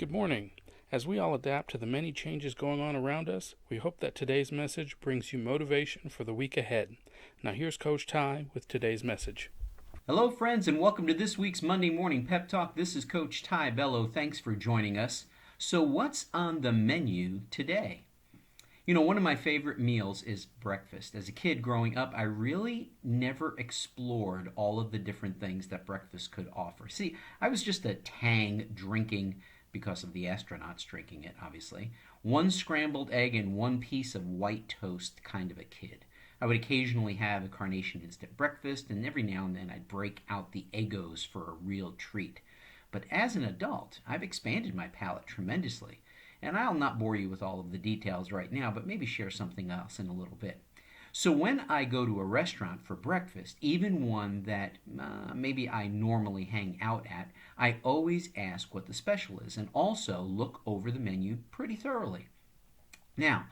Good morning. As we all adapt to the many changes going on around us, we hope that today's message brings you motivation for the week ahead. Now, here's Coach Ty with today's message. Hello, friends, and welcome to this week's Monday Morning Pep Talk. This is Coach Ty Bello. Thanks for joining us. So, what's on the menu today? You know, one of my favorite meals is breakfast. As a kid growing up, I really never explored all of the different things that breakfast could offer. See, I was just a Tang drinking, because of the astronauts drinking it, obviously, one scrambled egg and one piece of white toast kind of a kid. I would occasionally have a Carnation Instant breakfast, and every now and then I'd break out the Eggos for a real treat. But as an adult, I've expanded my palate tremendously. And I'll not bore you with all of the details right now, but maybe share something else in a little bit. So when I go to a restaurant for breakfast, even one that maybe I normally hang out at, I always ask what the special is and also look over the menu pretty thoroughly. Now,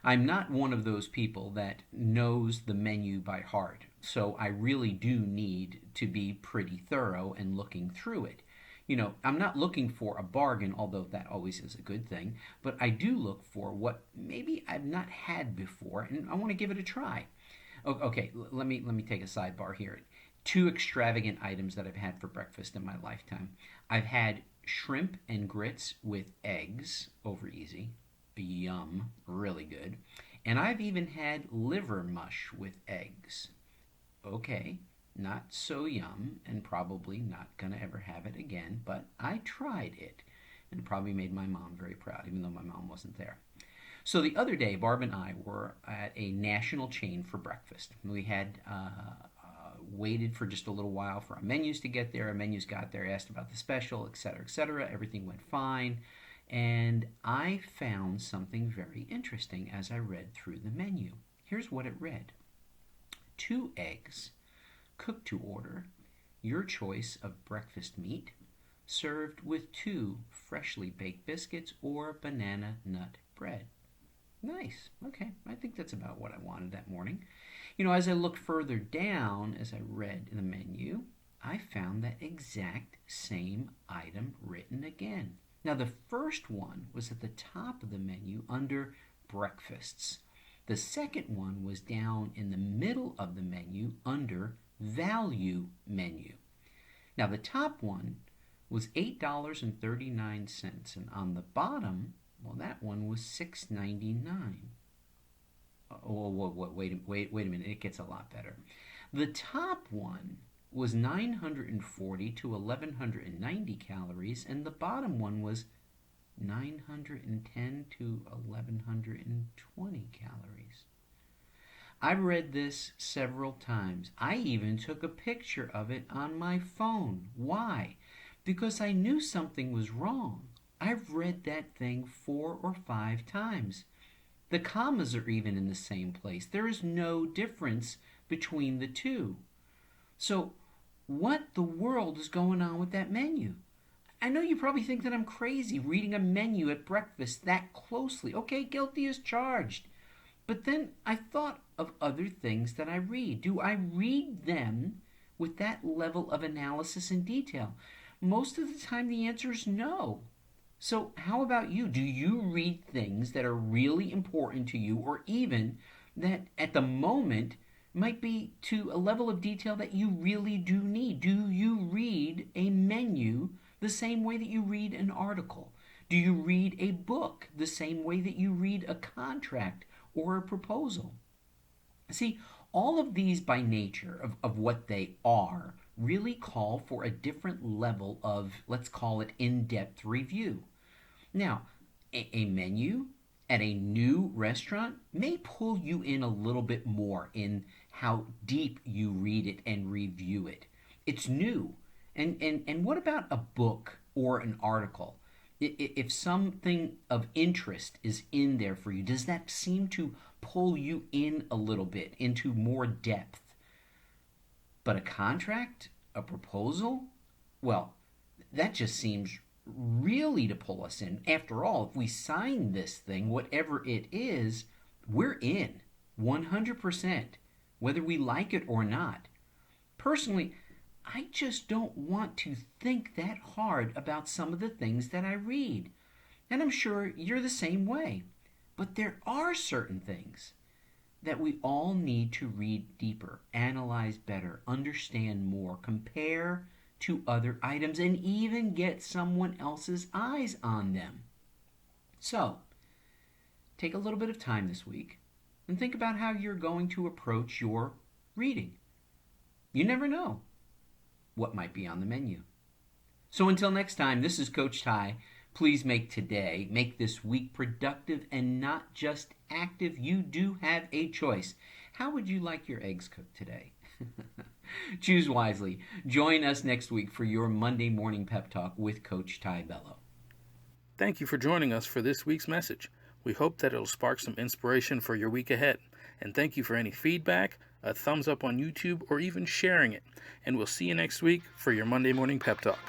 I'm not one of those people that knows the menu by heart, so I really do need to be pretty thorough and looking through it. You know, I'm not looking for a bargain, although that always is a good thing, but I do look for what maybe I've not had before, and I want to give it a try. Okay, let me take a sidebar here. Two extravagant items that I've had for breakfast in my lifetime. I've had shrimp and grits with eggs over easy. Yum, really good. And I've even had liver mush with eggs. Okay, not so yum, and probably not gonna ever have it again, but I tried it and probably made my mom very proud, even though my mom wasn't there. So the other day, Barb and I were at a national chain for breakfast. We had waited for just a little while for our menus to get there. Our menus got there, asked about the special, etc., etc. Everything went fine. And I found something very interesting as I read through the menu. Here's what it read: 2 eggs, cooked to order, your choice of breakfast meat, served with 2 freshly baked biscuits or banana nut bread. Nice. Okay, I think that's about what I wanted that morning. You know, as I looked further down, as I read the menu, I found that exact same item written again. Now, the first one was at the top of the menu under breakfasts. The second one was down in the middle of the menu under value menu. Now, the top one was $8.39, and on the bottom, well, that one was $6.99. Oh, wait a minute, it gets a lot better. The top one was 940 to 1190 calories, and the bottom one was 910 to 1120 calories. I've read this several times. I even took a picture of it on my phone. Why? Because I knew something was wrong. I've read that thing 4 or 5 times. The commas are even in the same place. There is no difference between the two. So, what the world is going on with that menu? I know you probably think that I'm crazy reading a menu at breakfast that closely. Okay, guilty as charged. But then I thought of other things that I read. Do I read them with that level of analysis and detail? Most of the time the answer is no. So how about you? Do you read things that are really important to you, or even that at the moment might be to a level of detail that you really do need? Do you read a menu the same way that you read an article? Do you read a book the same way that you read a contract or a proposal? See, all of these by nature of what they are really call for a different level of, let's call it, in-depth review. Now, a menu at a new restaurant may pull you in a little bit more in how deep you read it and review it. It's new. And what about a book or an article? If something of interest is in there for you, does that seem to pull you in a little bit into more depth? But a contract, a proposal, well, that just seems really to pull us in. After all, if we sign this thing, whatever it is, we're in 100%, whether we like it or not. Personally, I just don't want to think that hard about some of the things that I read. And I'm sure you're the same way. But there are certain things that we all need to read deeper, analyze better, understand more, compare to other items, and even get someone else's eyes on them. So, take a little bit of time this week and think about how you're going to approach your reading. You never know what might be on the menu. So until next time, this is Coach Ty. Please make this week productive and not just active. You do have a choice. How would you like your eggs cooked today? Choose wisely. Join us next week for your Monday morning pep talk with Coach Ty Bello. Thank you for joining us for this week's message. We hope that it'll spark some inspiration for your week ahead. And thank you for any feedback, a thumbs up on YouTube, or even sharing it. And we'll see you next week for your Monday morning pep talk.